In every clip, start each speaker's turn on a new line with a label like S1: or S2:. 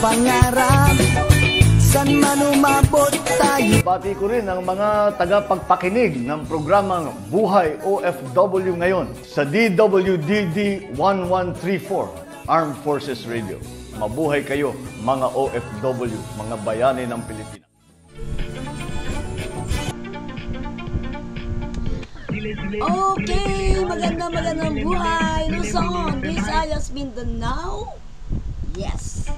S1: pangarap, san man umabot tayo.
S2: Pati ko rin ang mga tagapagpakinig ng programang Buhay OFW ngayon sa DWDD 1134 Armed Forces Radio. Mabuhay kayo mga OFW, mga bayani ng Pilipinas.
S3: Okay, magandang buhay, Luzon, Visayas, Mindanao. Yes,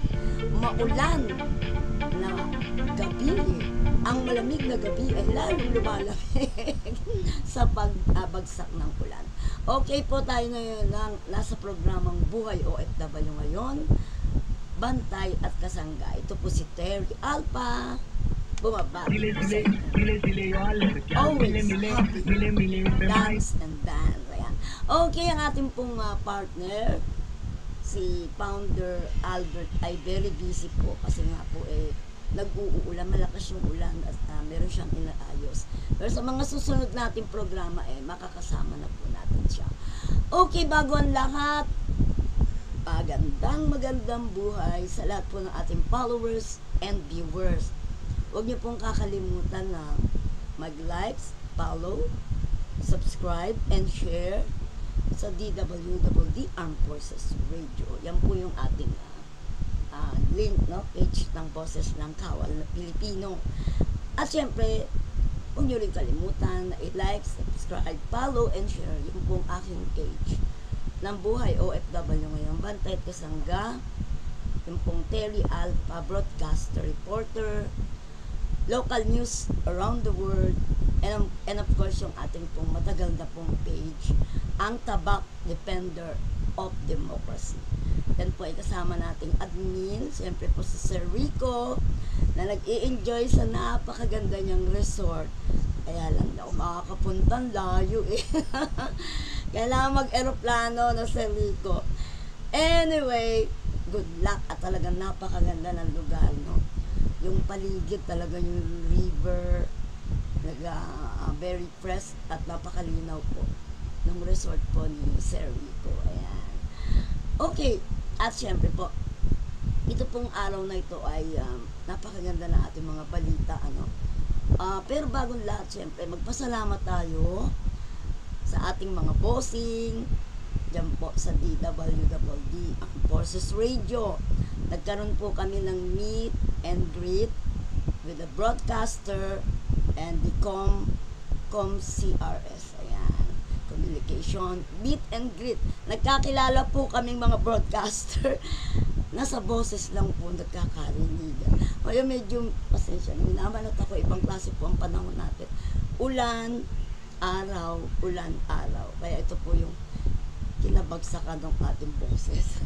S3: maulan na gabi. Ang malamig na gabi ay lalong lumalamig sa pagbagsak ng ulan. Okay po tayo ngayon nasa programang Buhay OFW ngayon. Bantay at kasangga. Ito po si Terry Alpa. Bumabati po sa inyo. Always happy. Dance and dance. Ayan. Okay, ang ating pong partner, si Founder Albert, ay very busy po kasi nga po nag-uulan, malakas yung ulan at meron siyang inaayos. Pero sa mga susunod nating programa makakasama na po natin siya. Okay, bago ang lahat, magandang buhay sa lahat po ng ating followers and viewers. Huwag niyo pong kakalimutan na mag-likes, follow, subscribe, and share sa DWDD Armed Forces Radio. Yan po yung ating link, no? Page ng Boses ng Kawal na Pilipino. At syempre, huwag niyo rin kalimutan na i-like, subscribe, follow, and share yung pong aking page ng Buhay OFW ngayon. Bantay at kasangga, yung pong Terry Alpa, broadcaster, reporter, local news around the world, and of course yung ating pong matagal na pong page, ang Tabak Defender of Democracy. Yan po ay kasama nating admin, siyempre po si Sir Rico, na nag-i-enjoy sa napakaganda niyang resort. Kaya lang na makakapuntang layo Kailangan mag-aeroplano na Sir Rico. Anyway, good luck at talagang napakaganda ng lugar, no? Yung paligid talaga yung river, very fresh at napakalinaw po ng resort po ni Sir Rico. Ayan. Okay, at syempre po, ito pong araw na ito ay napakaganda ng ating mga balita, ano? Pero bagong lahat, syempre, magpasalamat tayo sa ating mga bossing, dyan po sa DWDD Armed Forces Radio. Nagkaroon po kami ng meet and greet with the broadcaster and the CRS. Ayan. Communication, meet and greet. Nagkakilala po kaming mga broadcaster. Nasa boses lang po nagkakarinigan. Kaya medyo, pasensya, minamanot ako, ibang klase po ang panahon natin. Ulan, araw. Kaya ito po yung kinabagsakan ng ating boses.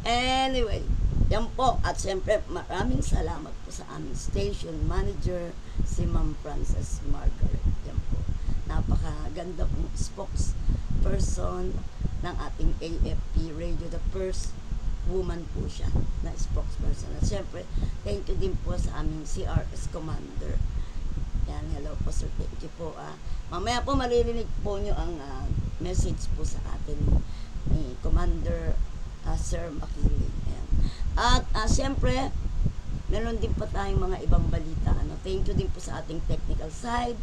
S3: Anyway, yan po. At siyempre, maraming salamat po sa aming station manager, si Ma'am Frances Margaret. Yan po. Napakaganda pong spokesperson ng ating AFP Radio. The first woman po siya na spokesperson. At siyempre, thank you din po sa aming CRS Commander. Yan, hello po sir. Thank you po. Mamaya po maririnig po nyo ang message po sa atin ni Commander Sir Makili. Ayan. At siyempre, meron din pa tayong mga ibang balita. Thank you din po sa ating technical side.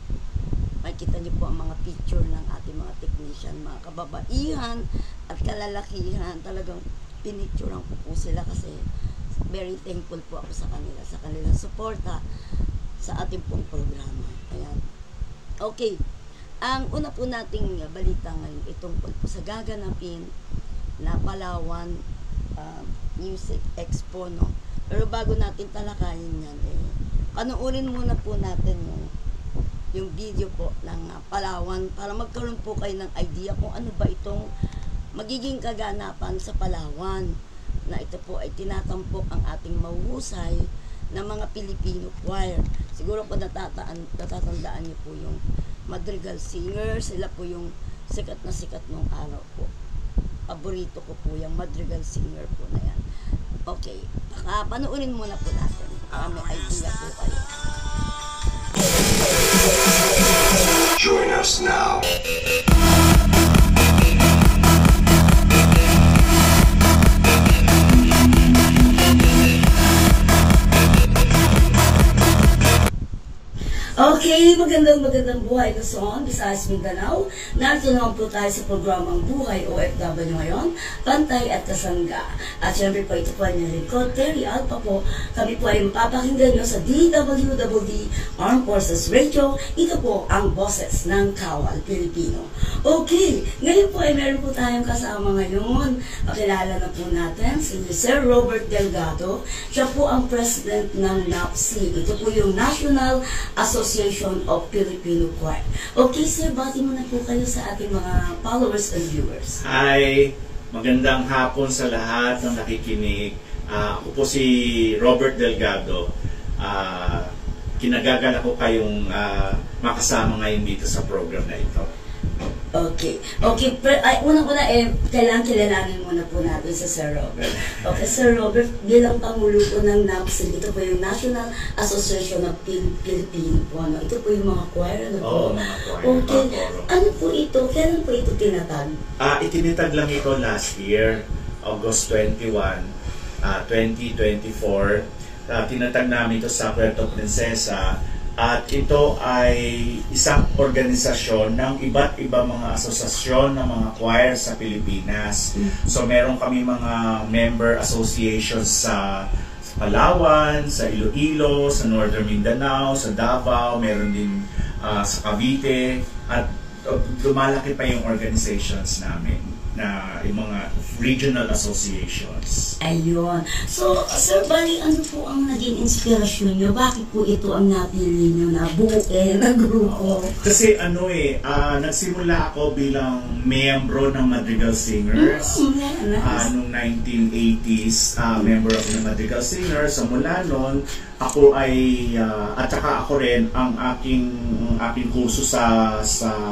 S3: Makikita niyo po ang mga picture ng ating mga technician, mga kababaihan at kalalakihan. Talagang pinicturean ko po sila kasi very thankful po ako sa kanilang suporta sa ating pong programa. Ayan. Okay. Ang una po nating balita ngayon itong po sa gaganapin na Palawan Music Expo, no? Pero bago natin talakayin yan, panuorin muna po natin yung video po ng Palawan para magkaroon po kayo ng idea kung ano ba itong magiging kaganapan sa Palawan, na ito po ay tinatampok ang ating mahuhusay na mga Filipino choir. Siguro po natatandaan niyo po yung Madrigal Singers, sila po yung sikat na sikat nung araw po. Paborito ko po yung Madrigal Singer po na yan. Okay, panuunin muna po natin. May idea po kayo.
S4: Join us now.
S3: Okay, magandang buhay Luzon, Visayas, Mindanao. Narito naman po tayo sa programang Buhay OFW ngayon, Pantay at Kasangga. At syempre po, ito po ay nilingkod, Terry Alpa po. Kami po ay mapapakinggan nyo sa DWWD Armed Forces Radio. Ito po ang boses ng Kawal Pilipino. Okay, ngayon po ay meron po tayong kasama ngayon. Pakilala na po natin si Sir Robert Delgado. Siya po ang president ng NAPSI. Ito po yung National Association of Filipino Choir. Okay, sir, bati muna po kayo sa ating mga followers and viewers.
S5: Hi! Magandang hapon sa lahat ng nakikinig. Ako po si Robert Delgado. Kinagagalak ko kayong makasama ngayon dito sa program na ito.
S3: Okay. Unang-una, kailangan kilalanin muna po natin sa Sir Robert. Okay, Sir Robert, bilang Pangulo po ng NAPSI, ito po yung National Association of Filipino po. Ito po yung mga choir.
S5: Oo, mga choir.
S3: Okay. Ano po ito? Kailan po ito tinatag?
S5: Itinitag lang ito last year, August 21, 2024. Tinatag namin ito sa Puerto Princesa. At ito ay isang organisasyon ng iba't ibang mga asosasyon ng mga choir sa Pilipinas. So meron kami mga member associations sa Palawan, sa Iloilo, sa Northern Mindanao, sa Davao, meron din sa Cavite, at lumalaki pa yung organizations namin na yung mga regional associations.
S3: Ayun. So, Sir Bali, ano po ang naging inspirasyon nyo? Bakit po ito ang napili nyo na buuin na grupo?
S5: Kasi nagsimula ako bilang miyembro ng Madrigal Singers.
S3: Nice.
S5: Noong 1980s, member ako ng Madrigal Singers. So mula noon, ako ay, at saka ako rin, ang aking kurso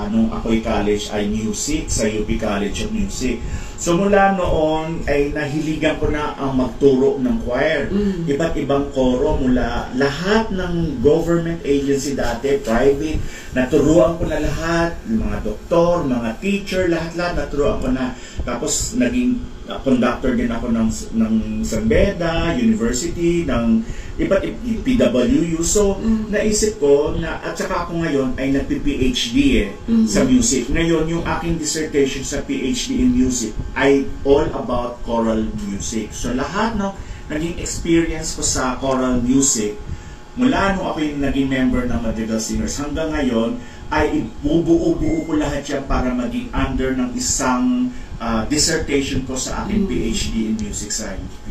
S5: nung ako'y college ay music, sa UP College of Music. So mula noon ay nahiligan ko na ang magturo ng choir. Iba't ibang koro mula lahat ng government agency dati, private, naturuan ko na lahat, mga doktor, mga teacher, lahat naturuan ko na. Tapos naging conductor din ako ng San Beda University, ng iba't PWU. So naisip ko na, at saka ako ngayon ay nagpi-PhD sa music. Ngayon yung aking dissertation sa PhD in music ay all about choral music. So lahat ng naging experience ko sa choral music mula nung ako yung naging member ng Madrigal Singers hanggang ngayon ay ibubuo ko lahat yan para maging under ng isang dissertation ko sa aking PhD in music sa UP.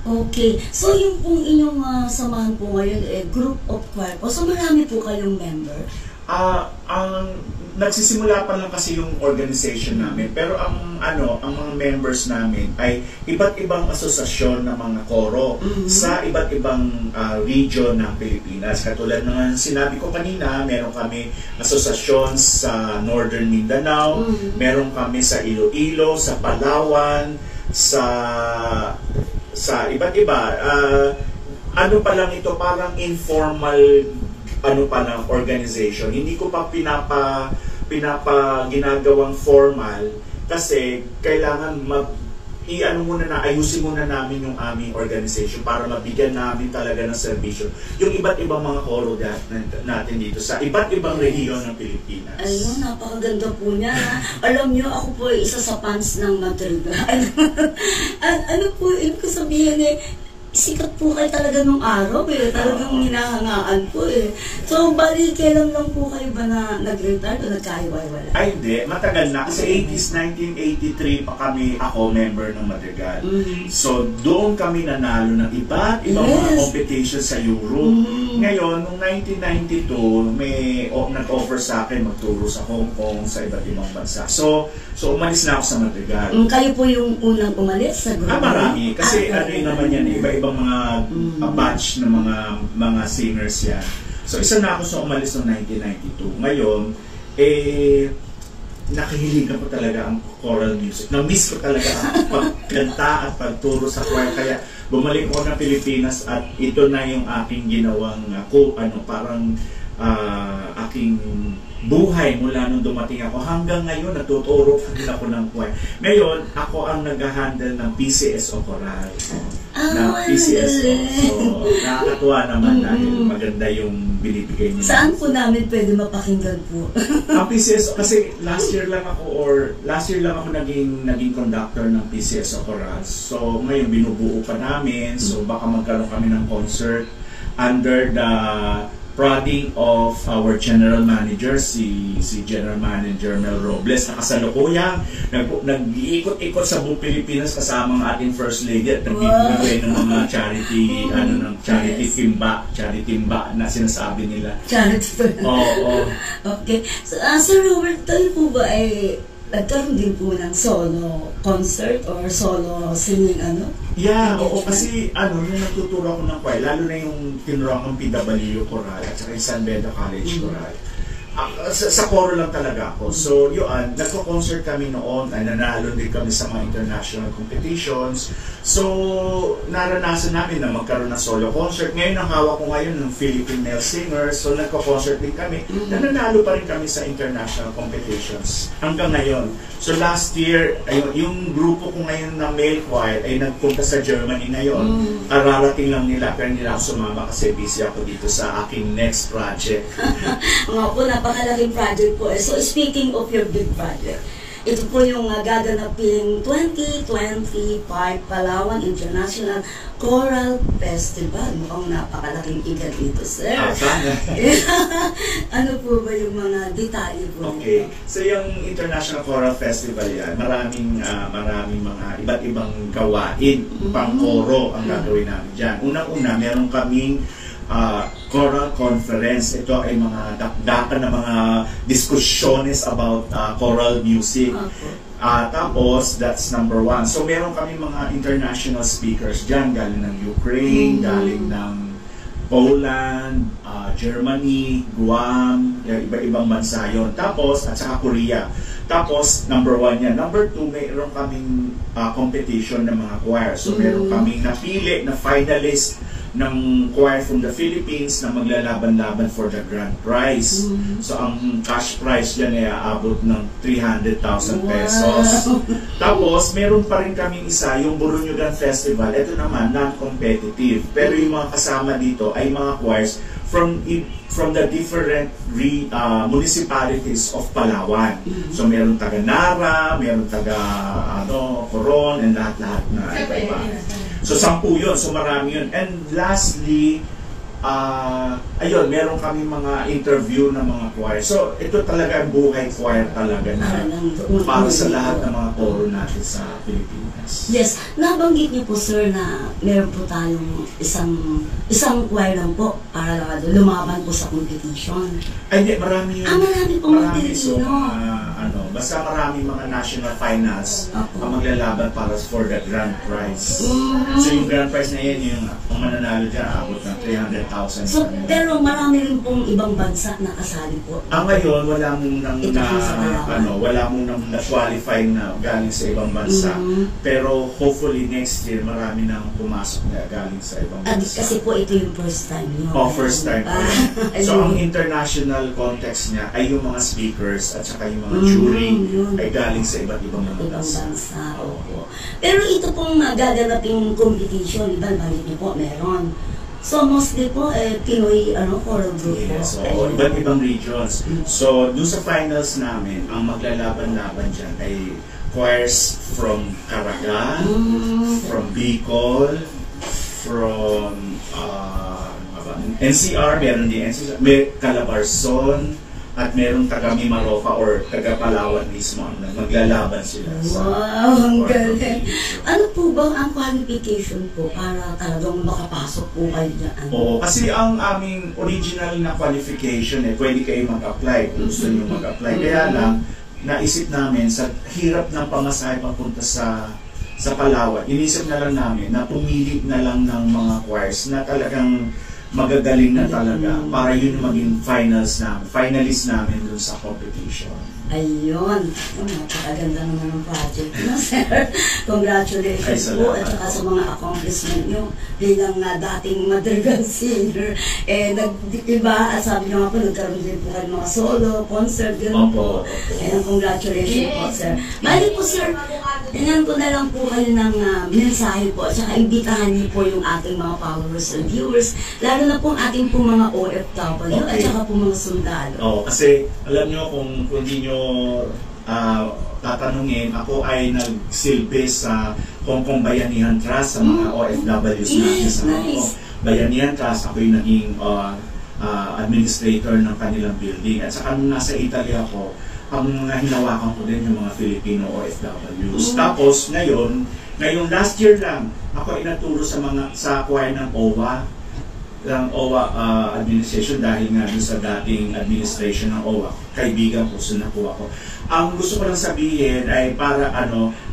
S3: Okay. So, yung pong inyong samahan po ngayon, group of choir po. So, marami po kayong member?
S5: Nagsisimula pa lang kasi yung organization namin, pero ang mga members namin ay iba't ibang asosasyon ng mga koro sa iba't ibang region ng Pilipinas. Katulad ng sinabi ko kanina, meron kami asosasyon sa Northern Mindanao, meron kami sa Iloilo, sa Palawan, sa iba't iba. Ano pa lang ito, parang informal pa ng organization. Hindi ko pa ginagawang formal kasi kailangan ayusin muna namin yung aming organization para mabigyan namin talaga ng serbisyo yung iba't ibang mga koro natin dito sa iba't ibang rehiyon ng Pilipinas.
S3: Ayun, napakaganda po niya. Alam niyo, ako po ay isa sa fans ng Madrigal. Ano po, ibig ko sabihin sikat po kayo talaga nung araw talagang hinahangaan po So, bali, kailan lang po kayo ba na nag-retire o nagkahiwa-hiwala?
S5: Ay, hindi. Matagal na. Kasi 1983 pa ako member ng Madrigal. So, doon kami nanalo ng iba't ibang mga competitions sa Europe. Ngayon, noong 1992, nag-offer sa akin magturo sa Hong Kong, sa iba't ibang bansa. So umalis na ako sa Madrigal.
S3: Kayo po yung unang umalis sa grupo?
S5: Marami. Kasi naman yan, iba-ibang mga batch ng mga singers yan. So isa na ako sa umalis noong 1992. Ngayon, nakahiligan ko talaga ang choral music. Na-miss ko talaga ang pagkanta at pagturo sa choir. Kaya bumalik ako ng Pilipinas at ito na yung aking ginawang aking buhay mula nung dumating ako hanggang ngayon natuturo pa din ako ng choir. Ngayon, ako ang nag-handle ng PCSO Choral. Na PCSO. So, nakakatuwa naman dahil maganda yung binibigay niya.
S3: Saan po namin pwede mapakinggan po?
S5: Ang PCSO, kasi last year lang ako naging conductor ng PCSO Choral. So, ngayon binubuo pa namin. So, baka magkaroon kami ng concert under the prodding of our general manager, si General Manager Mel Robles, na kasalukuyang nag-iikot-ikot sa buong Pilipinas kasama ang ating First Lady at nagbibigay ng mga charity, charity timba na sinasabi nila.
S3: Charity.
S5: Oo.
S3: Okay. So, Sir Robert, tayo po ba ay nagkaroon din po ng solo concert or solo singing
S5: Yeah, oo, kasi nung nagtuturo ako ng choir, lalo na yung tinuruan ng PWU Choral at saka yung San Beda College Choral. Sa coro lang talaga ako. So, yun, nagko-concert kami noon, ay nanalo din kami sa mga international competitions. So, naranasan namin na magkaroon ng solo concert. Ngayon, ang hawak ko ngayon ng Philippine Male Singers. So, nagko-concert din kami. Nanalo pa rin kami sa international competitions hanggang ngayon. So, last year, yung grupo ko ngayon na male choir ay nagpunta sa Germany ngayon. Kararating lang nila, pero nila ako sumama kasi busy ako dito sa aking next project.
S3: Nga po, napakalaking project po. So, speaking of your big project, ito po yung gaganapin 2025 Palawan International Choral Festival. Mukhang napakalaking igat dito, sir. Ano po ba yung mga detalye po?
S5: Okay. So, yung International Choral Festival yan, maraming mga iba't ibang gawain, pang-koro ang gagawin namin dyan. Unang-una, meron kaming choral conference. Ito ay mga dakdakan na mga diskusyones about choral music. Tapos, that's number 1. So, meron kami mga international speakers dyan, galing ng Ukraine, galing ng Poland, Germany, Guam, iba-ibang bansa yun. Tapos, at saka Korea. Tapos, number 1 yan. Number 2, mayroon kaming competition ng mga choir. So, meron kaming napili na finalist ng choir from the Philippines na maglalaban-laban for the grand prize. So, ang cash prize dyan ay aabot ng 300,000 pesos. Tapos, meron pa rin kaming isa, yung Burunyugan Festival. Ito naman, non-competitive. Pero yung mga kasama dito ay mga choirs from the different municipalities of Palawan. So, meron taga Nara, meron taga Coron, and lahat-lahat na iba. So, 10 yun. So, marami yun. And lastly, ayun, meron kami mga interview ng mga choir. So, ito talaga ang buhay choir talaga na para sa lahat ng mga koro natin sa Pilipinas.
S3: Yes. Nabanggit niyo po, sir, na meron po tayong isang choir lang po para lumaban po sa competition.
S5: Ay, hindi. Marami yun.
S3: Marami po mga Pilipino.
S5: Basta marami mga national finals ang maglalaban para for the grand prize. So, yung grand prize na yan, yung mananalo dyan, abot ng 300,000.
S3: So, pero marami rin pong ibang bansa na kasali po.
S5: Ngayon, wala mong nang na-qualify na galing sa ibang bansa. Pero hopefully next year, marami nang pumasok na galing sa ibang bansa.
S3: Kasi po ito yung first time nyo.
S5: First time po. So, ang international context niya ay yung mga speakers at saka yung mga jury ay galing sa iba't ibang mga bansa.
S3: Pero ito pong gaganaping competition, iba niyo po, meron. So, mostly po, Pinoy choral group po.
S5: Yes, so, iba't ibang regions. So, doon sa finals namin, ang maglalaban-laban dyan ay choirs from Caraga, from Bicol, from NCR, meron din NCR, may Calabarzon, at merong taga Mimaropa or taga Palawan mismo na maglalaban sila.
S3: Wow, ang galing. Ano po ba ang qualification po para talagang makapasok po kayo dyan?
S5: Oo, kasi ang aming original na qualification pwede kayo mag-apply kung gusto nyo mag-apply. Kaya lang, naisip namin sa hirap ng pamasahe papunta sa Palawan, inisip na lang namin na pumili na lang ng mga choirs na talagang magagaling na talaga para yun maging finalist namin dun sa competition.
S3: Ayun. Napakaganda naman ng project mo, sir. Congratulations po at saka sa mga accomplishment nyo bilang dating Madrigal singer. Iba, sabi nyo nga po, nagkaroon din po kayo mga solo, concert, gano'n po. Ayun, congratulations po, sir. Bali po, sir, tingnan ko na lang po kayo ng mensahe po at saka imbitahan niyo po yung ating mga followers and viewers, lalo na po ang ating po mga OFW at saka po mga sundalo.
S5: Kasi alam nyo kung hindi nyo tatanungin, ako ay nagsilbi sa Hong Kong Bayanihan Trust sa mga OFWs natin sa Hong Kong Bayanihan Trust. Ako yung naging administrator ng kanilang building. At saka nung nasa Italy ako, ang hinawakan ko din yung mga Filipino OFWs. Tapos ngayon last year lang, ako inaturo sa choir ng OWA administration dahil nga dun sa dating administration ng OWA, kaibigan ko, sunakuha ko. Ang gusto ko lang sabihin ay para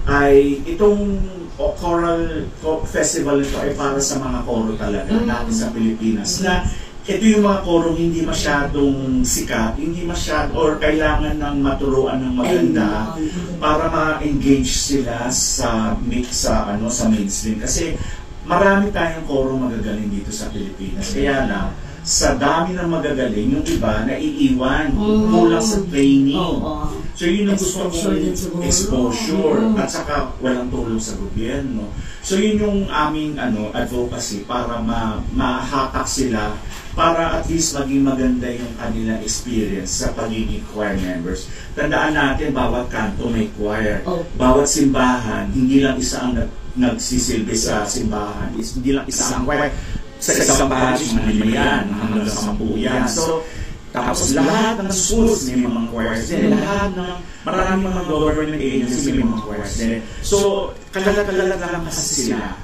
S5: ay itong choral festival ito ay para sa mga koro talaga natin sa Pilipinas, na ito yung mga korong hindi masyadong sikat, hindi or kailangan ng maturuan ng maganda para ma-engage sila sa mainstream. Kasi marami tayong koro magagaling dito sa Pilipinas. Kaya na, sa dami ng magagaling, yung iba naiiwan, kulang sa training. So yun ang gusto kong exposure at saka walang tulong sa gobyerno. So yun yung aming advocacy para mahatak sila, para at least maging maganda yung kanilang experience sa pagiging choir members. Tandaan natin, bawat kanto may choir. Bawat simbahan, hindi lang isa ang nagsisilbi sa simbahan, hindi lang isa ang choir. Sa isang parish, yan, hanggang 10 yan. So, tapos lahat ng schools may mga choirs din. Lahat ng maraming mga government agencies may mga choirs din. So, kalala lang kasi sila.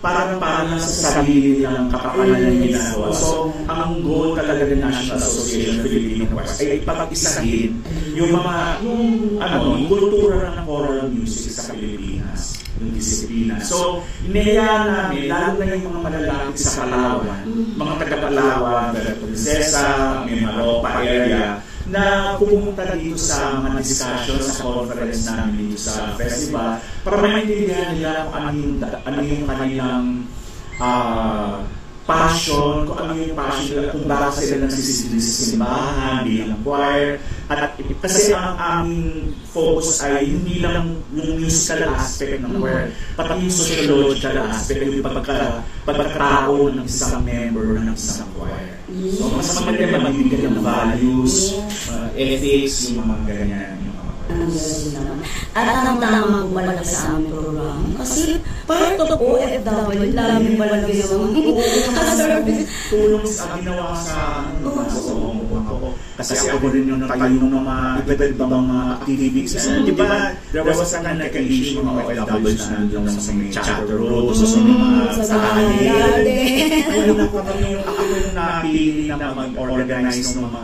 S5: Parang lang sa sarili nilang kapakanan nila. So, ang goal talaga ng National Association of Filipino Choirs ay pag-isahin yung kultura ng choral music sa Pilipinas. Yung disiplina. So, inaya namin, lalo na yung mga malalapit sa Palawan, mga taga-Palawan, Princesa, Mimaropa area, na pumunta dito sa mga discussion, sa conference namin dito sa festival, para maintindihan nila kung ano yung kanilang passion, kung ano yung passion nila, kung bakit sila nagsisilbi sa simbahan, bilang choir. At kasi ang aming focus ay hindi lang yung musical aspect ng choir, pati yung sociological aspect, yung pagkatao ng isang member ng isang choir. So, mas maganda mabibigyan ng values, ethics, yung mga ganyan.
S3: At ang tama po pala sa aming program. Kasi part of OFW, laming walang ginawang service.
S5: Tulong sa ginawa sa ako. Kasi ako rin yung tayo ng mga iba't-ibang mga activities. Di ba, there was a nagka-issue ng mga OFWs na lang sa may charter roads, sa mga sahali. Ayun ako yung napili na mag-organize ng mga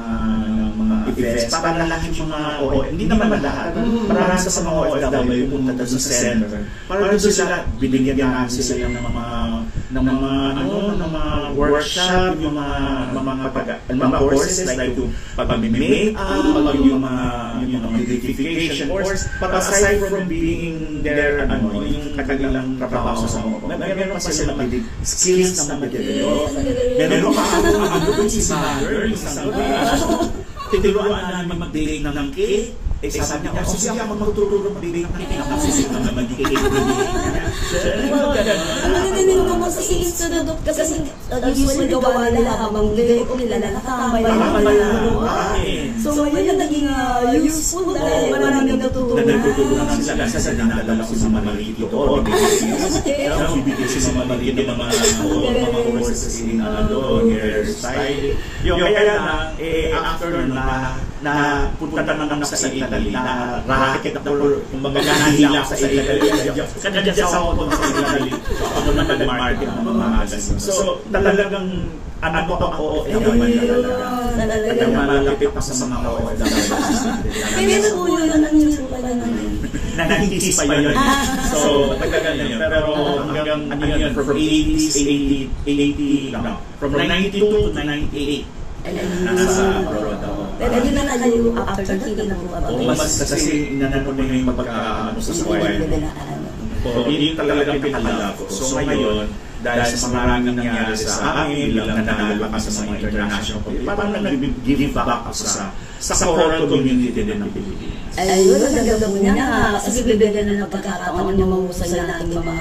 S5: events para lahat yung mga hindi naman lahat, marami sa mga OFW punta doon sa center para doon sila binigyan namin sila ng mga workshop, yung mga courses like yung pag-make-up, yung mga beautification course. But aside from being there, yung kanilang trabaho sa mga meron pa sila skills na mag-develop. Meron pa ang si Mother, tinuruan namin mag-bake ng cake. Sabi niya, sige ako magtuturo mag-bake ng cake. Nakasisip na mag-cake.
S3: Naninig ko sa sunod kasi usually gawa nila habang bake nila nakatambay So ngayon naging useful dahil maraming natutunan.
S5: Natutunan sila sa dinadala ko sa maliit ito. Bibigyan sila sa maliit ng mga courses in hairstyle. Kaya na, after na punta naman sa Italy, na racket ako, kumbaga nahila ako sa Italy. Kanya sa ako sa Italy. Ako naman nag-market ng mga magazine. So talagang ano ko ang OFW talaga. Kaya malapit pa sa mga OFW.
S3: Pero po yun, ang news po pala na.
S5: Nanantis pa yun. So, matagal na yun. Pero hanggang ano yun, from 80s, 80 lang. From 92 to 98. Nasa abroad ako.
S3: Pero yun na kayo after hindi na po about.
S5: Mas kasi inanan ko yung pagka sa buhay. So, yun talaga pinakala ko. So, ngayon, dahil sa maraming nangyari sa amin, bilang nanalo pa sa mga international community, parang nag-give back ako sa choral community din ng Pilipinas.
S3: Ayun, ang ganda mo niya. Kasi bibigyan na ng pagkakataon yung mahusay na ating mga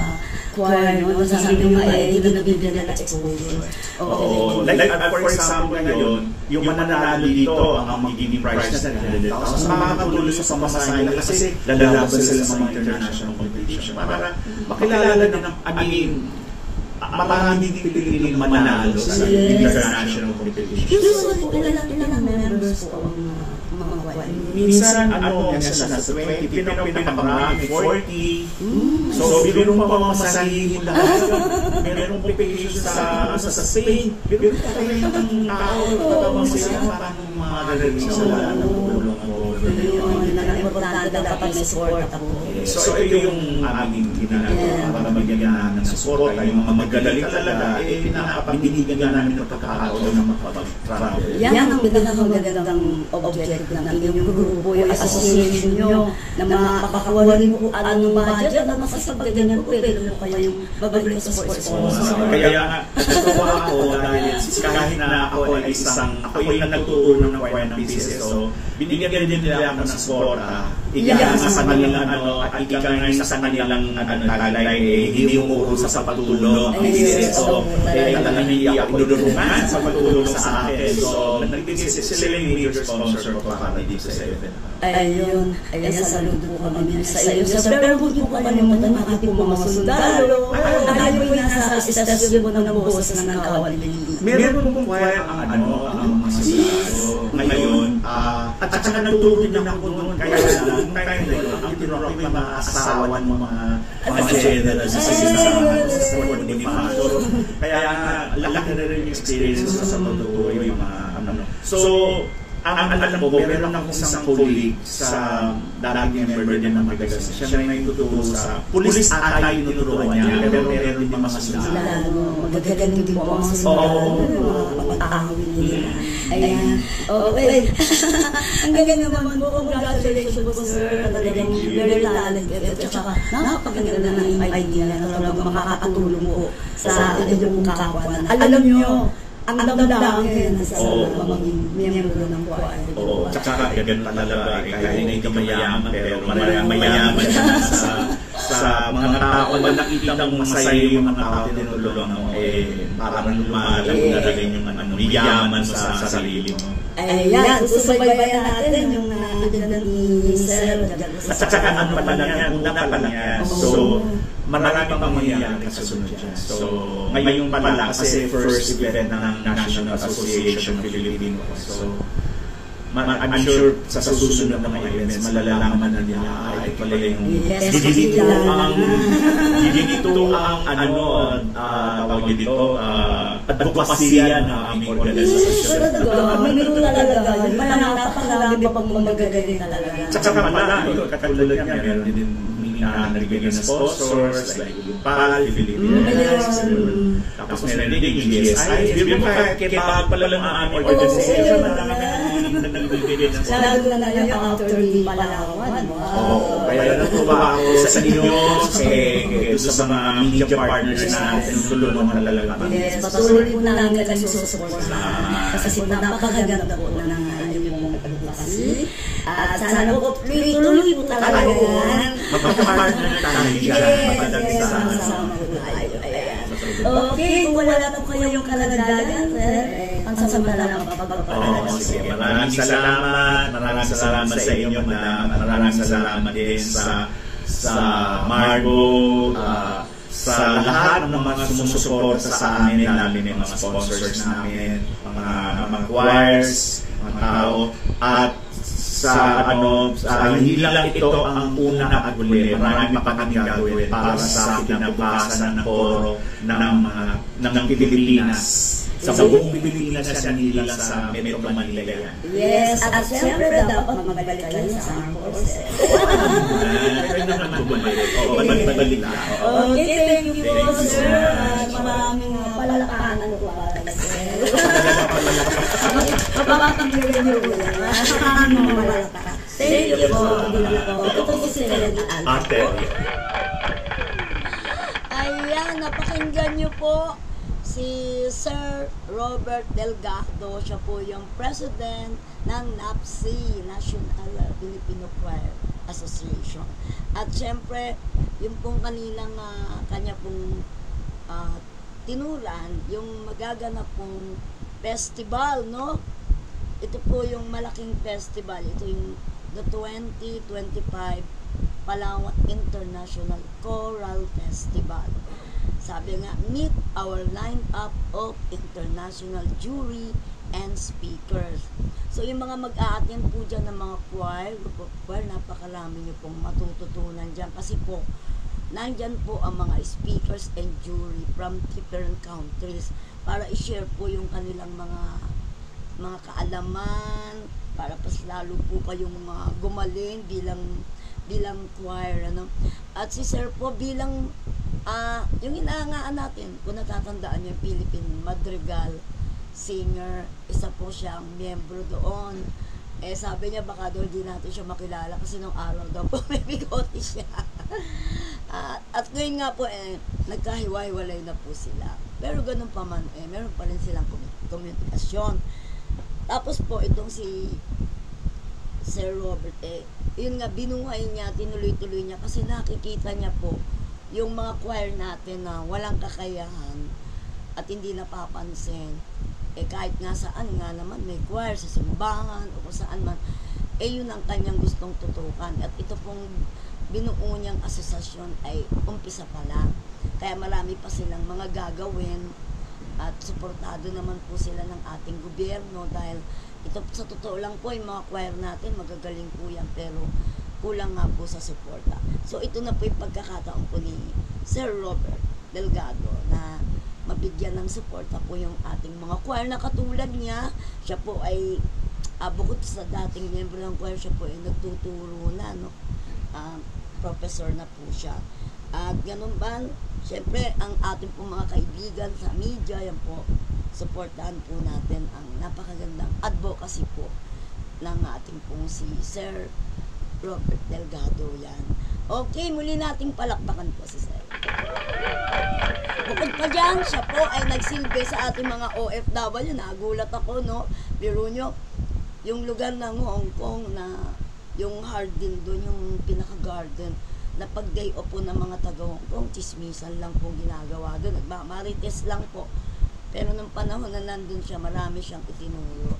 S3: choir, no? Sasabi nyo, hindi na nabibigyan na exposure.
S5: Oo. Like, for example ngayon, yung mananalo dito, ang magiging prize na $100,000. Makakatuloy sa pamasahe nila kasi lalaban sila sa mga international competition. Para makilala din ng, maraming Pilipinong manalo sa international competition.
S3: Usually po, ilang members po ang mga choir?
S5: Minsan, nasa 20, pinakamarami, 40. So, biro mo pa mamasahin lahat. Meron po patient sa Spain. Biro pa rin ng tao, mamasahin parang madalagin sa lahat ng tulong mo.
S3: Yung importante dapat may support ako.
S5: So, ito yung aming ginagawa para magiging namin ng support. Yung mga magaling talaga, binibigyan namin ng pagkakataon na makapag-travel.
S3: Yan ang magandang objective ng inyong grupo, yung association nyo, na makakakuha rin po anong budget, at masasagdagan po, pwede mo kayong babalik sa sports.
S5: Kaya natutuwa ako dahil kahit na ako ay ako yung nagtuturo ng choir ng PCSO, binigyan din nila ako ng support. Ika nga sa kanilang at ika nga sa kanilang taglay, hindi umuro sa pagtulong ng PCSO. Kaya talagang inudurungan sa pagtulong sa akin. So, nagbigay sila yung major sponsor ko para dito sa event.
S3: Ayun, saludo po kami sa iyo. Pero huwag niyo po kalimutan ng ating mga sundalo. Tayo po nasa istasyon po ng boss ng Kawali.
S5: Meron pong choir ang mga sundalo ngayon. At saka nagturo din ako noon. Kaya lang, time na yun, ang tinuro ko yung mga asawan mo, mga generals sa support ni Pato. Kaya laki na rin yung experience sa pagtuturo yung mga So, ang alam ko, meron akong isang colleague sa dating member din ng Magasin. Siya na nagtuturo sa police ata yung tuturuan niya, pero meron din mga sundalo.
S3: Magagaling din po ang mga sundalo. Mag-aawin nila. Ayan. Okay. Ang galing naman po. Congratulations po, sir. Talagang very talented. At saka napakaganda na yung idea na talagang makakatulong po sa inyong kapwa. Alam nyo, ang damdamin sa mga miyembro ng choir.
S5: Oo, tsaka ganun talaga, kahit hindi ka mayaman, pero mayaman ka sa mga tao na nakita mong masaya yung mga tao tinutulungan mo, parang lumalag na rin yung yaman mo sa sarili mo.
S3: Ayan, susubaybayan natin yung nandiyan ni Sir.
S5: At saka ano pa lang yan, una pa lang yan. So, marami pang mangyayari sa sunod yan. So, ngayon pa lang kasi first event ng National Association of Filipino. So, I'm sure sa susunod ng mga events, malalaman na nila ay pala yung ginito ang tawag dito, advokasya ng aming organisasyon.
S3: May nito talaga, napakalabi pa pang magagaling talaga.
S5: Tsaka pala, katulad niya, meron din nagbigay ng sponsors like yung PAL, Philippines, tapos meron din yung GSI. Hindi mo kahit pala lang ang aming organisasyon na nagbigay ng sponsors.
S3: Lalo na yung after the Palawan.
S5: Kaya natuwa ako sa inyo, sa mga media partners natin, tulungan talaga kami.
S3: Yes, patuloy po namin kayo susupport kasi po napakaganda po na inyong advocacy. At sana po tuloy po talaga yan.
S5: Magpapapartner tayo dyan.
S3: Sama po tayo. Okay, kung wala na po kayong kalagdagan, sir, ang sasamala ng pagpapapalan.
S5: Maraming salamat sa inyo, madam. Maraming salamat din sa Margo, sa lahat ng mga sumusuporta sa amin, lalo ng mga sponsors namin, mga choirs, mga tao, at sa hindi lang ito ang una at huli, marami pa kami gagawin para sa kinabukasan ng koro ng Pilipinas. Sa buong Pilipinas yan, hindi lang sa Metro Manila yan.
S3: Yes, at siyempre dapat magbalik kayo sa armed forces.
S5: Kaya naman bumalik. Balik na.
S3: Okay, thank you po, sir. Maraming palalakaan ko para sir. Mapapagpilihan niyo po yan. Thank you po. Ito po si
S5: Ate.
S3: Ayan, napakinggan niyo po si Sir Robert Delgado. Siya po yung president ng NAPSI, National Filipino Choir Association. At syempre, yung pong kanilang kanya pong tinulan, yung magaganap pong festival, no? Ito po yung malaking festival. Ito yung the 2025 Palawan International Choral Festival. Sabi nga, meet our lineup of international jury and speakers. So, yung mga mag-a-attend po dyan ng mga choir, napakarami nyo pong matututunan dyan. Kasi po, nandyan po ang mga speakers and jury from different countries para i-share po yung kanilang mga kaalaman, para pas lalo po kayong gumaling bilang choir, ano. At si Sir po bilang yung inaangaan natin, kung natatandaan yung Philippine Madrigal singer, isa po siyang miyembro doon. Eh sabi niya baka doon hindi natin siya makilala kasi nung araw daw po may bigote siya. At ngayon nga po nagkahiwa-hiwalay na po sila. Pero ganun pa man meron pa rin silang komunikasyon. Tapos po itong si Sir Robert yun nga binuhay niya, tinuloy-tuloy niya kasi nakikita niya po yung mga choir natin na walang kakayahan at hindi napapansin. Kahit nga saan nga naman may choir sa simbahan o kung saan man, yun ang kanyang gustong tutukan. At ito pong binuo niyang asosasyon ay umpisa pa lang. Kaya marami pa silang mga gagawin at suportado naman po sila ng ating gobyerno dahil ito sa totoo lang po yung mga choir natin magagaling po yan pero kulang nga po sa suporta. So ito na po yung pagkakataon po ni Sir Robert Delgado na mabigyan ng suporta po yung ating mga choir na katulad niya. Siya po ay bukod sa dating miyembro ng choir, siya po ay nagtuturo na, no? Professor na po siya. At ganun ba, syempre ang ating po mga kaibigan sa media, yan po, suportahan po natin ang napakagandang advocacy po ng ating pong si Sir Robert Delgado yan. Okay, muli nating palakpakan po si Sir. Bukod pa dyan, siya po ay nagsilbi sa ating mga OFW. Nagulat ako, no? Biro nyo, yung lugar ng Hong Kong na yung Hardin doon, yung pinaka-garden, na pag day off po ng mga taga Hong Kong, chismisan lang po ginagawa doon. Nagmamarites lang po. Pero nung panahon na nandun siya, marami siyang itinuro.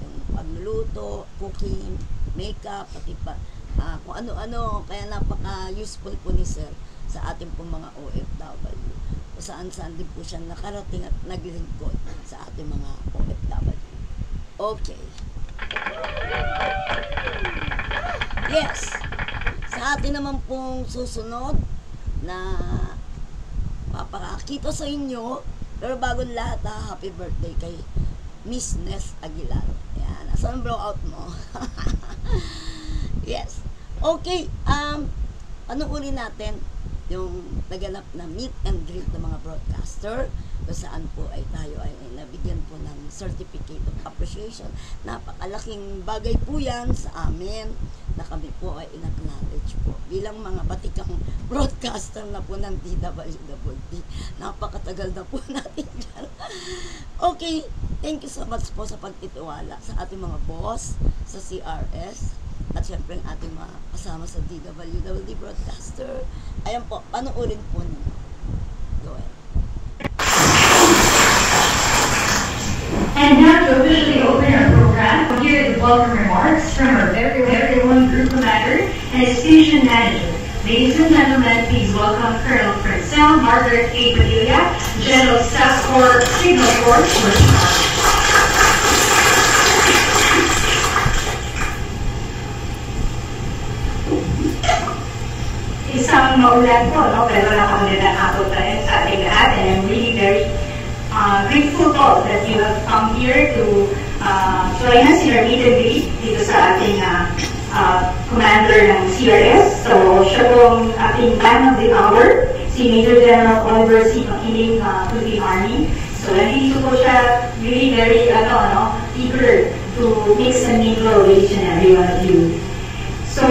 S3: Yung pagluluto, cooking, makeup, pati pa, kung ano-ano. Kaya napaka-useful po ni Sir sa ating pong mga OFW. Saan-saan din po siya nakarating at naglingkod sa ating mga OFW. Okay. Yes. Sa atin naman pong susunod na papakita sa inyo, pero bago lahat happy birthday kay Miss Ness Aguilar. Yan. Asan ang blowout mo? Yes. Okay. Panoorin natin yung naganap na meet and greet ng mga broadcaster kung saan po ay tayo ay nabigyan po ng certificate of appreciation. Napakalaking bagay po yan sa amin na kami po ay in-acknowledge po bilang mga batikang broadcaster na po ng DWWD. Napakatagal na po natin dyan. Okay, thank you so much po sa pagtitiwala sa ating mga boss, sa CRS, at syempre ang ating mga kasama sa DWWD broadcaster. Ayan po, panoorin po ninyo. Go ahead.
S6: And now to officially open our program, here are the welcome remarks from our very one group commander and his station manager. Ladies and gentlemen, please welcome Colonel Francel Margaret A. Padilla, General Staff Corps Signal Corps, Worship Army. Isang maulan po, no? Pero nakagandang hapon tayo sa ating lahat, and I'm really very grateful po that you have come here to join us in our meet and greet dito sa ating commander ng CRS. So, siya pong ating man of the hour, si Major General Oliver C. Makiling, Philippine Army. So, nandito po siya really very eager to mix and mingle with each and every one of you. So,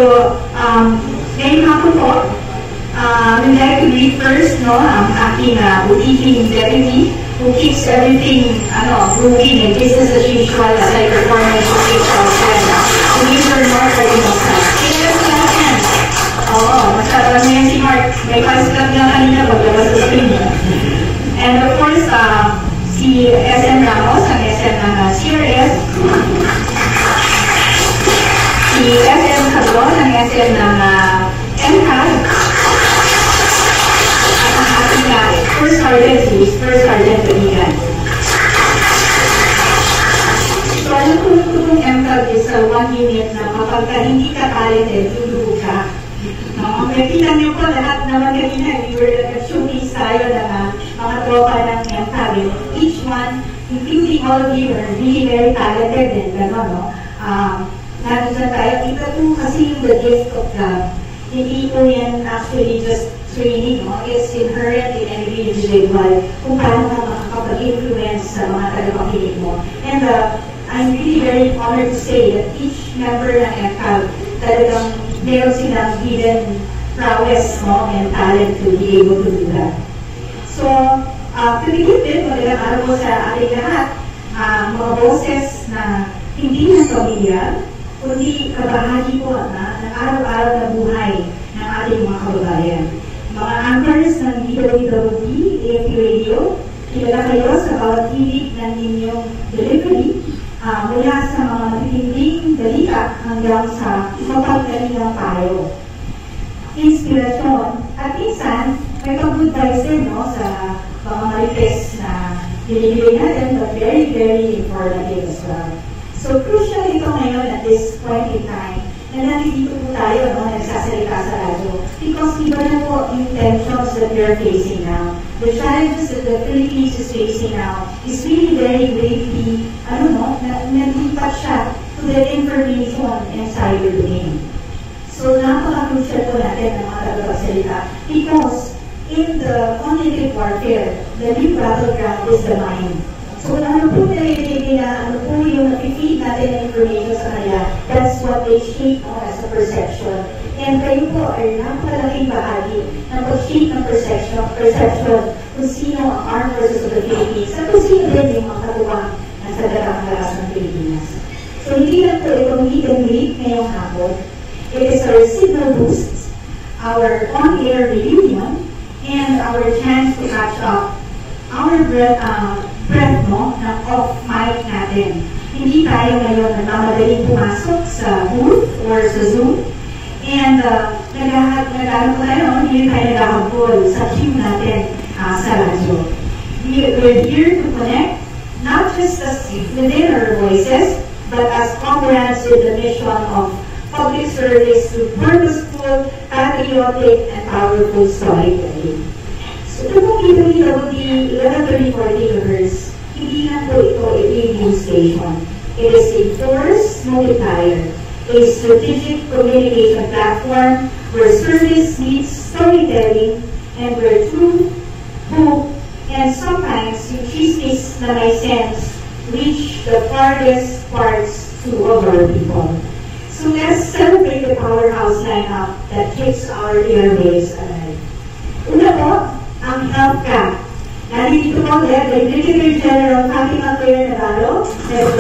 S6: ngayong hapon po, we'd like to greet first ang ating butiking deputy who keeps everything moving in business as usual as I perform my showcase Major Mark Arinosa. Kaya po natin. Oo, masarap na yan si Mark. May fast-club niya kanina paglabas sa screen niya. And of course, si SM Ramos, ang SM ng CRS. Si SM Cabron, ang SM ng MCAD. At ang ating First Sergeant, si First Sergeant Banigan. So, alam ko itong MCAD is one unit na kapag hindi ka talented, luluhog ka. Makikita niyo po lahat naman kanina, we were nag-showcase tayo ng mga tropa ng MCAD. Each one, including all of you, are really very talented and gano'n, no? Nandun tayo, ito po kasi yung the gift of God. Hindi po yan actually just training, no? It's inherent in every individual kung paano ka makakapag-influence sa mga tagapakinig mo. And I'm really very honored to say that each member ng MCAD talagang meron silang hidden prowess, no, and talent to be able to do that. So, to begin with, magandang araw po sa ating lahat, mga boses na hindi na pamilya, kundi kabahagi po ng araw-araw na buhay ng ating mga kababayan. Mga anchors ng DWD, AFP Radio, kilala kayo sa bawat tinig ng inyong delivery, mula sa mga matitinding dalika hanggang sa mapagkalingang payo. Inspirasyon at minsan may pag-good vibes din, no, sa mga requests na dinibigay natin, but very, very informative as well. So crucial ito ngayon at this point in time na nandito po tayo, no, nagsasalita sa radyo because iba na po yung tensions that we are facing now. The challenges that the Philippines is facing now is really very gravely, nalipat siya to the information and cyberbullying. So, napaka-crucial po natin ng mga tagapagsalita because in the cognitive warfare, the new battleground is the mind. So, ano po nililibig na, ano po yung napifeed natin ng information sa kanila, that's what they shape as a perception. And kayo po ay napakalaking bahagi ng pag-shape ng perception kung sino ang Armed Forces of the Philippines at kung sino din yung mga katuwang na sa dagang lakas ng Pilipinas. So, hindi lang po itong meet and greet ngayong hapon. It is our signal boost, our on-air reunion, and our chance to catch up our breath mo ng off-mic natin. Hindi tayo ngayon nagmamadaling pumasok sa booth or sa Zoom. And nag-ano po tayo, hindi tayo nagkakabol sa queue natin sa radyo. We're here to connect, not just as within our voices, but as comrades with the mission of public service through purposeful, patriotic, and powerful storytelling. So, ito pong DWD 1134 gigahertz, hindi na po ito a radio station. It is a force multiplier, a strategic communication platform where service meets storytelling and where truth, hope, and sometimes yung chismis na may sense reach the farthest parts of our people. So let's celebrate the powerhouse lineup that keeps our airwaves alive. Una po, ang HealthCap. Nandito po ulit kay Brigadier General Fatima Claire Navarro, Head of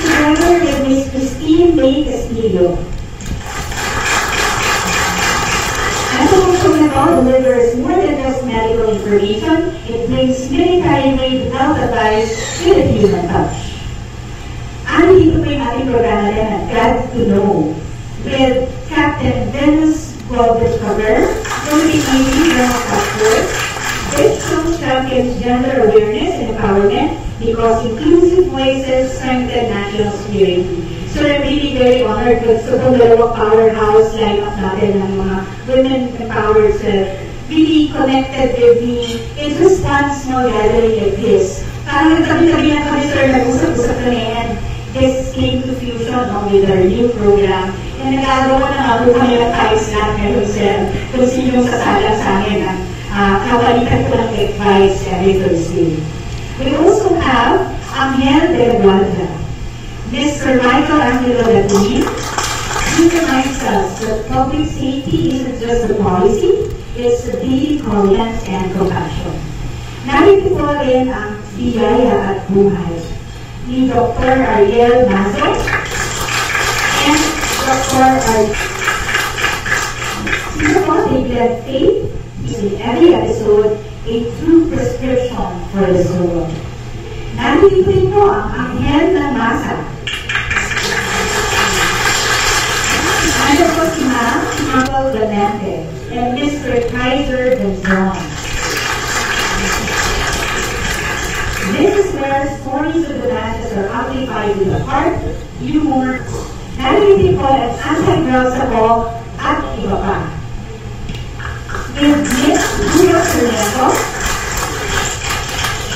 S6: together with Ms. Christine May Castillo. Ang promotion na po delivers more than just medical information. It brings military-grade health advice with a human touch. Dito po yung ating programa rin at Glad to Know with Captain Venus Goldberg, Philippine Navy General Passport, which shows champions gender awareness and empowerment because inclusive voices strengthen national security. So I'm really very honored because ito po dalawang powerhouse lineup natin ng mga women empowered really connected with me. It was one small gathering like this. Parang nagtabi-tabi lang kami, sir, nag-usap-usap kami, and this came to fusion with our new program. And nagagawa na nga po kami ng time slot ngayon, sir, kung sino yung sasalang sa amin ang kawalitan ko ng advice every Thursday. We also have Angel de Guarda. Mr. Michael Angelo Latini. He reminds us that public safety isn't just a policy, it's a daily tolerance and compassion. Narito po rin ang biyaya at buhay ni Dr. Ariel Mazo and Dr. Sino po, they blend faith in every episode, a true prescription for the soul. Narito rin po ang Angel ng Masa. Ano po si Ma'am Mabel Valente and Mr. Kaiser Benzon. This is where stories of the masses are amplified with the heart, humor, narrative po at anti-girls ako at iba pa. With Miss Julia Cerneto,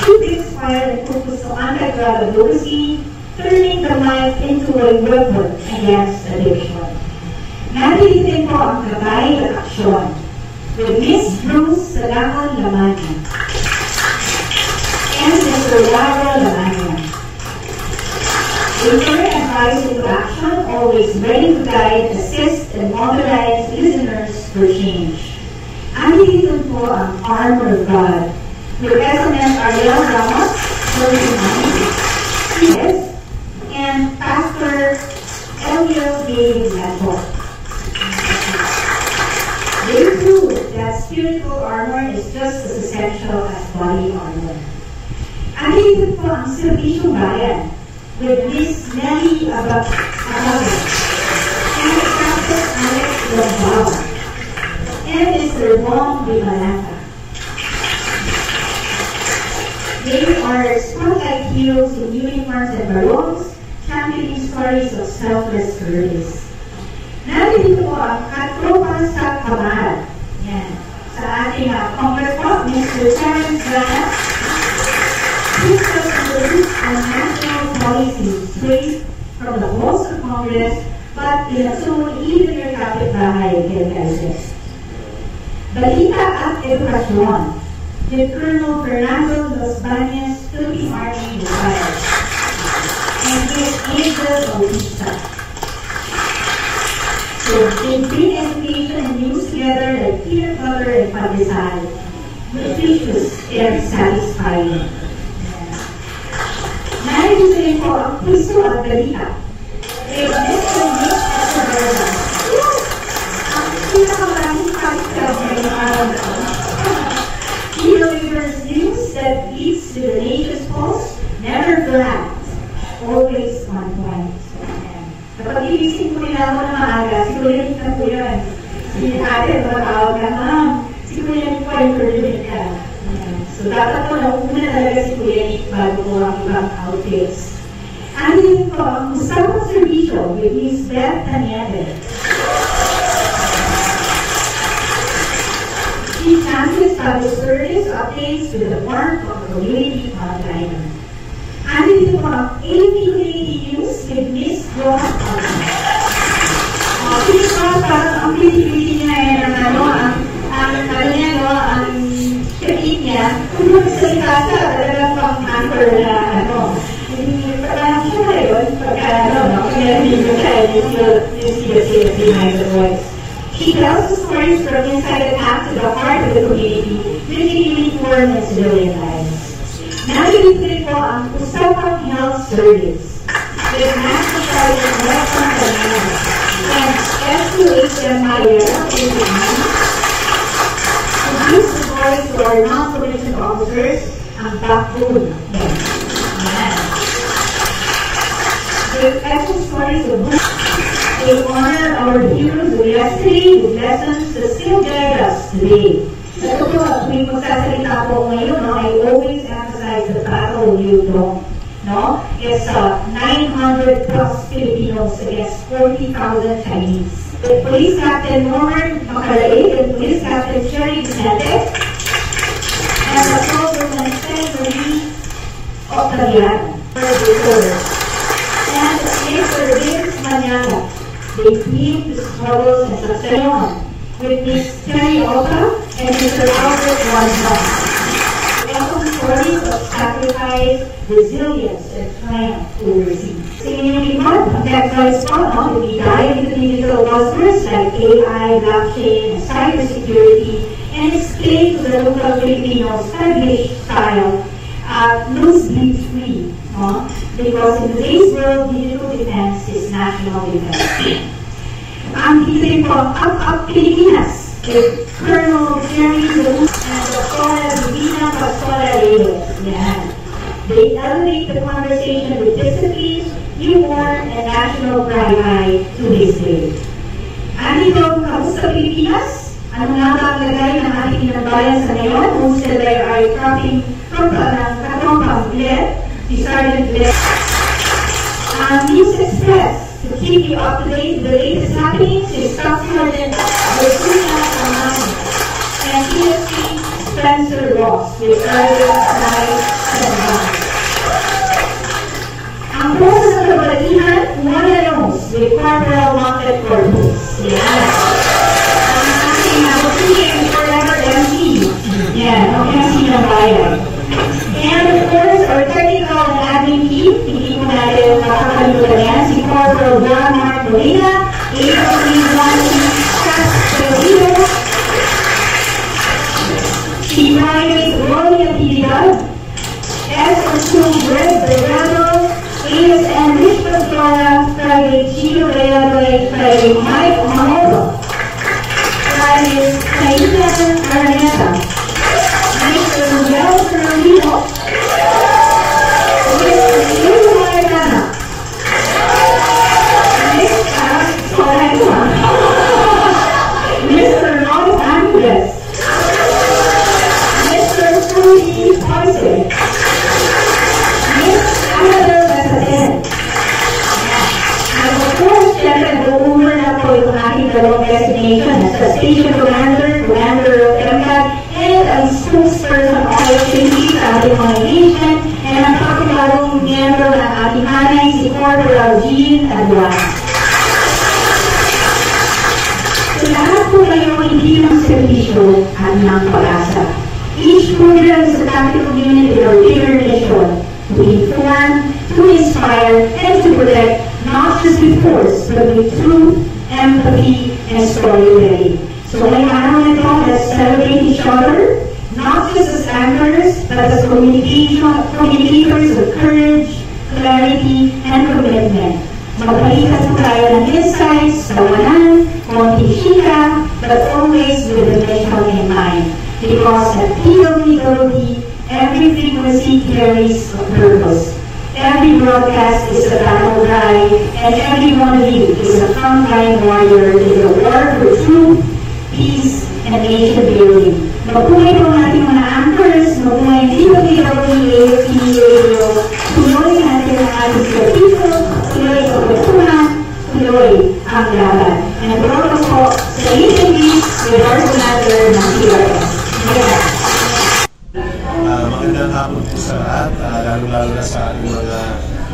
S6: she inspired and focused on anti-drug advocacy, turning the mind into a weapon against addiction. Nariritin po ang gabay at aksyon with Miss Bruce Salangon Lamanya and Mr. Laro Lamanya. They turn advice into action, always ready to guide, assist, and mobilize listeners for change. Nariritin po ang Armor of God with President Ariel Ramos, and Pastor Elio David Lato. They prove that spiritual armor is just as essential as body armor. Andito po ang Servisyong Bayan with Miss Nelly Abaga and Pastor Alex Lambaba and Mr. Wong Bimalata. They are spotlight heroes in uniforms and barons, championing stories of selfless service. Narito po ang katropa sa Kamahal. Yan. Sa ating Congress po, Mr. Terence Grana. He has introduced our national policies straight from the halls of Congress, but pinatulong even your kapitbahay kay Kaises. Balita at edukasyon with Colonel Fernando Los Bañez, Philippine Army retired, and his Angel Bautista. So, they bring education and news together like peanut butter and pandesal. Nutritious and satisfying. Narito rin po ang puso at balita. With Mr. Nick Echeverria. Ang pinakamaraming podcast ngayong araw na ito. He delivers news that leads to the nation's pulse, never flat, always on point. Kapag iisip ko nila ako na maaga, siguro yun na po yun. Si ate, matawag ka, ma'am, siguro yun po yung perjury ka. So dapat po nauna talaga si Kuya Nick bago po ang ibang outfits. Ano yun po, ang usapang serbisyo with Miss Beth Taniade. She transmits public service updates with the warmth of a community hotline. Ano dito po ang AP Community News with Miss Ross Allen. Miss Ross, parang ang pretty-pretty niya ang technique niya. Kung magsalita sa talagang pang anchor na hindi parang siya na yun, kaya hindi mo siya, you see behind the voice. She tells the stories from inside the path to the heart of the community, bringing uniform and civilian lives. Narito rin po ang Usapang Health Service with Master Sergeant Nelson Canal and SQHM Mayer produce the voice to our non-commissioned officers ang backbone. With special stories of books, they honor our heroes of yesterday with lessons that still guide us today. Ito po, kung magsasalita po ngayon, I always emphasize the battle you don't No? It's 900 plus Filipinos against 40,000 Chinese. The Police Captain Norman Macaraig and Police Captain Cherry Vicente and the Patrolman Marie Octaviano were reporters. And Mr. Vince Manyaga, they claim the struggles and success with Ms. Terry Oka and Mr. Albert Wanzan. Stories of sacrifice, resilience, and triumph overseas. Singing report of that correspondent will be dive into digital buzzwords like AI, blockchain, and cybersecurity, and explain to the local Filipinos English style, loosely free, because in today's world, digital defense is national defense. Ang titin po, Up Pilipinas, with Colonel Jerry Lewis and Dr. Divina Pastora Reyes. Yeah. They elevate the conversation with discipline, humor, and national pride to this day. Andito, kamusta Pilipinas? Ano nga ba ang lagay ng ating inabayan sa ngayon? Kung sila ay katrompang Glenn, si Sergeant Glenn. News Express, to keep you up to date with the latest happenings, is Staff Sergeant Virginia Amani and PSP Spencer Ross with earlier night and night. Ang process ng kabalihan, one knows with Corporal Mounted Corpus. Yes. Ang ating OPM Forever MC. Yeah, MC ng bayan. And of course, our technical and admin team, hindi ko natin makakalimutan yan, si Corporal John Mark Molina, si Private Roy Atividad, S.O. Greg Bergado, ASM Rich Pastora, Private Gio Real, Private Mike Mamoto, Private Saida Araneta, Mr. Miguel Fernandino, Mr. Leo Maritana, Mr. Ron Andres, Mr. Rudy Poise, Ms. Annabelle Basaden, and of course, syempre, buumura na po itong ating dalawang destination sa Station Commander, Commander of MCAD, and ang spokesperson of IHMP sa ating mga engagement, and ang kapitadong miyembro ng ating hanay, si Corporal Jean Aduan. So lahat po kayo hindi ng servisyo at ng pag-asa. Each program is a tactical unit with a bigger mission to inform, to inspire, and to protect, not just with force, but with truth, empathy, and storytelling. So ngayong araw na ito, let's celebrate each other, not just as anchors, but as communicators of courage, clarity, and commitment. Magpalikas po tayo ng insights, tawanan, konting chika, but always with the mission in mind. Because at PWD, every frequency carries a purpose. Every broadcast is a battle cry, and every one of you is a frontline warrior in the war for truth, peace, and nation building. Mabuhay po ang ating mga anchors, mabuhay PWD, AFP Radio, tuloy natin ang ating serviso, tuloy ang kwentuhan, tuloy ang laban. And welcome po sa interviews with our commander ng PRS.
S7: Magandang hapon po sa lahat, lalo-lalo na sa ating mga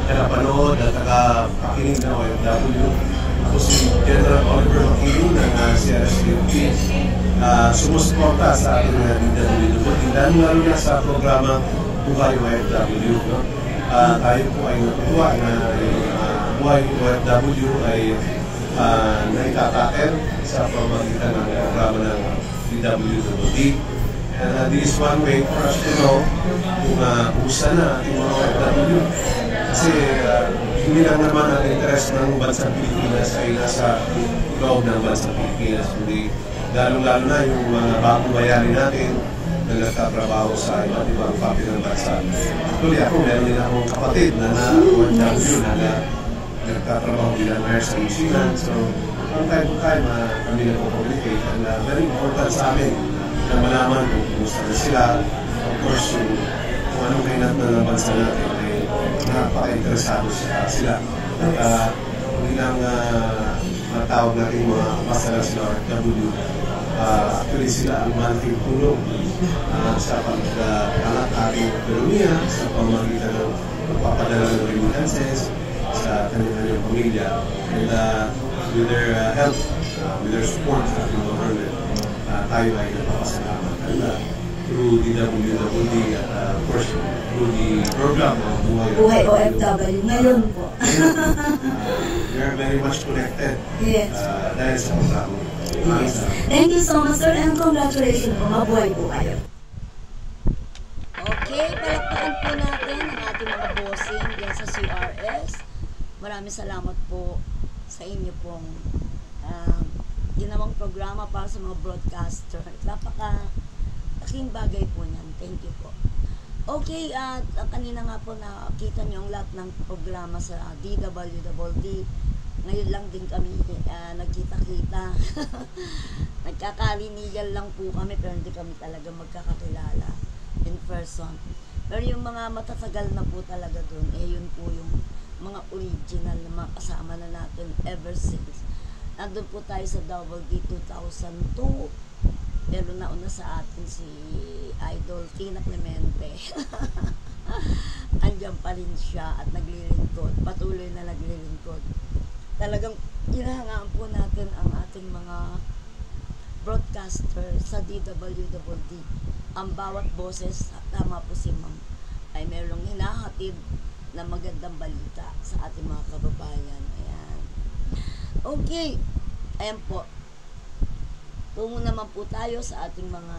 S7: nakapanood at nakapakinig na OFW. Ako si General Oliver Makiling ng CRSDOP. Sumusuporta sa ating DWD, lalo-lalo na sa programa Buhay OFW. Tayo po ay natutuwa na yung Buhay OFW ay naitatakel sa pamamagitan ng programa ng DWD. And this is one way for us to know kung kumusta na ating mga OFW. Kasi hindi lang naman ang interest ng bansang Pilipinas ay nasa loob ng bansang Pilipinas, kundi lalong-lalo na yung mga bagong bayani natin na nagtatrabaho sa iba't ibang papi ng bansa. Actually ako, meron din akong kapatid na OFW na nagtatrabaho bilang nurse sa New Zealand. So, kung kaya kami nag-communicate, and very important sa amin na malaman kung kumusta na sila. Of course, kung anong kainat na ng bansa natin ay napaka-interesado sila. At bilang matawag natin mga pasaran sila OFW, actually sila ang malaking tulong sa pag-alat ating ekonomiya sa pamamagitan ng pagpapadala ng remittances sa kanilang pamilya. And with their help, with their support sa ating government, tayo ay napapasalamat. And through the WWD at of course through the program of
S3: Buhay OFW ngayon po.
S7: we are very much connected.
S3: Yes.
S7: Dahil sa program.
S3: Yes. Thank you so much, sir, and congratulations po. Mabuhay po kayo. Okay, palakpakan po natin ang ating mga bossing diyan sa CRS. Maraming salamat po sa inyo pong ginawang programa para sa mga broadcaster. Napaka-laking bagay po niyan. Thank you po. Okay, at kanina nga po nakita niyo ang lahat ng programa sa DWWD. Ngayon lang din kami nagkita-kita. Nagkakalinigan lang po kami pero hindi kami talaga magkakakilala in person. Pero yung mga matatagal na po talaga dun, yun po yung mga original na mga kasama na natin ever since. Nandun po tayo sa WD 2002. Pero nauna sa atin si Idol Tina Clemente. Andiyan pa rin siya at naglilingkod. Patuloy na naglilingkod. Talagang hinahangaan po natin ang ating mga broadcaster sa DWWD. Ang bawat boses, tama po si Ma'am, ay mayroong hinahatid na magandang balita sa ating mga kababayan. Ayan. Okay. Ayan po. Tungo naman po tayo sa ating mga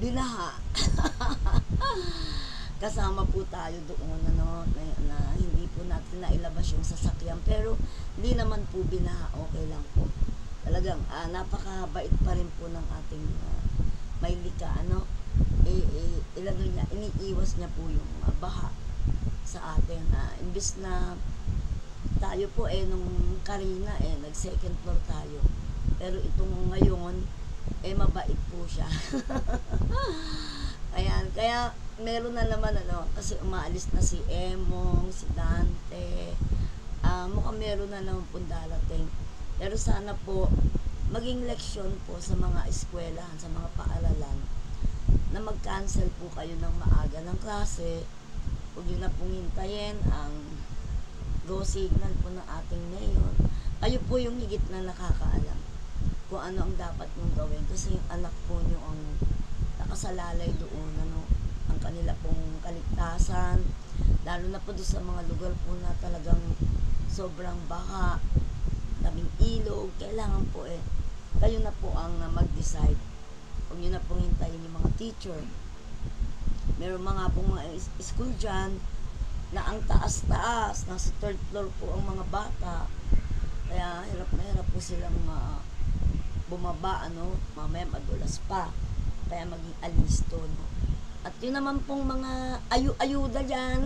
S3: binaha. Kasama po tayo doon na hindi po natin nailabas yung sasakyan. Pero hindi naman po binaha. Okay lang po. Talagang napakabait pa rin po ng ating Maylika. Iniiwas niya po yung baha sa atin. Imbis na tayo po nung Karina nag second floor tayo. Pero itong ngayon, mabait po siya. Ayan, kaya meron na naman kasi umaalis na si Emong, si Dante. Mukhang meron na naman pong darating. Pero sana po, maging leksyon po sa mga eskwelahan, sa mga paaralan, na mag-cancel po kayo ng maaga ng klase. Huwag nyo na pong hintayin ang go signal po ng ating mayor. Kayo po yung higit na nakakaalam kung ano ang dapat mong gawin. Kasi yung anak po nyo ang nakasalalay doon, ang kanila pong kaligtasan. Lalo na po doon sa mga lugar po na talagang sobrang baha, daming ilog. Kailangan po kayo na po ang mag-decide. Huwag nyo na pong hintayin yung mga teacher. Meron mga pong mga school dyan na ang taas-taas, nasa third floor po ang mga bata. Kaya hirap na hirap po silang bumaba, mamaya madulas pa. Kaya maging alisto, At yun naman pong mga ayuda dyan.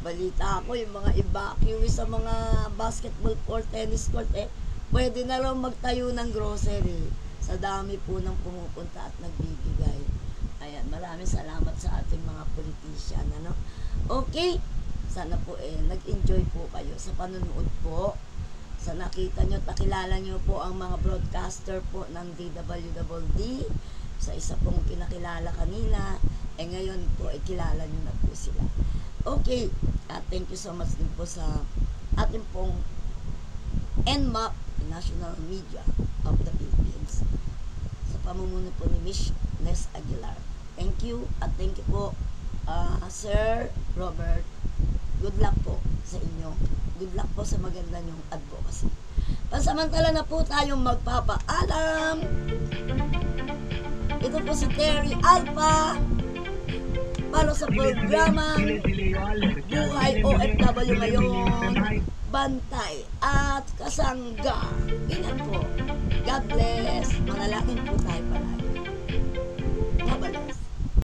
S3: Balita ko, yung mga evacuee sa mga basketball court, tennis court, pwede na lang magtayo ng grocery. Sa dami po ng pumupunta at nagbibigay. Ayan, maraming salamat sa ating mga politician, Okay, sana po nag-enjoy po kayo sa panonood po. Sa nakita nyo, nakilala nyo po ang mga broadcaster po ng DWWD. Sa isa pong pinakilala kanina, ngayon po, kilala nyo na po sila. Okay, thank you so much din po sa ating pong NMAP, National Media of the Philippines. Sa pamumuno po ni Miss Nes Aguilar. Thank you, at thank you po, Sir Robert. Good luck po sa inyo. Good luck po sa maganda nyong advocacy. Pansamantala na po tayong magpapaalam. Ito po si Terry Alpha para sa programang Buhay OFW ngayon, Bantay at Kasangga. Ingat po. God bless. Manalangin po tayo palagi. Babalik.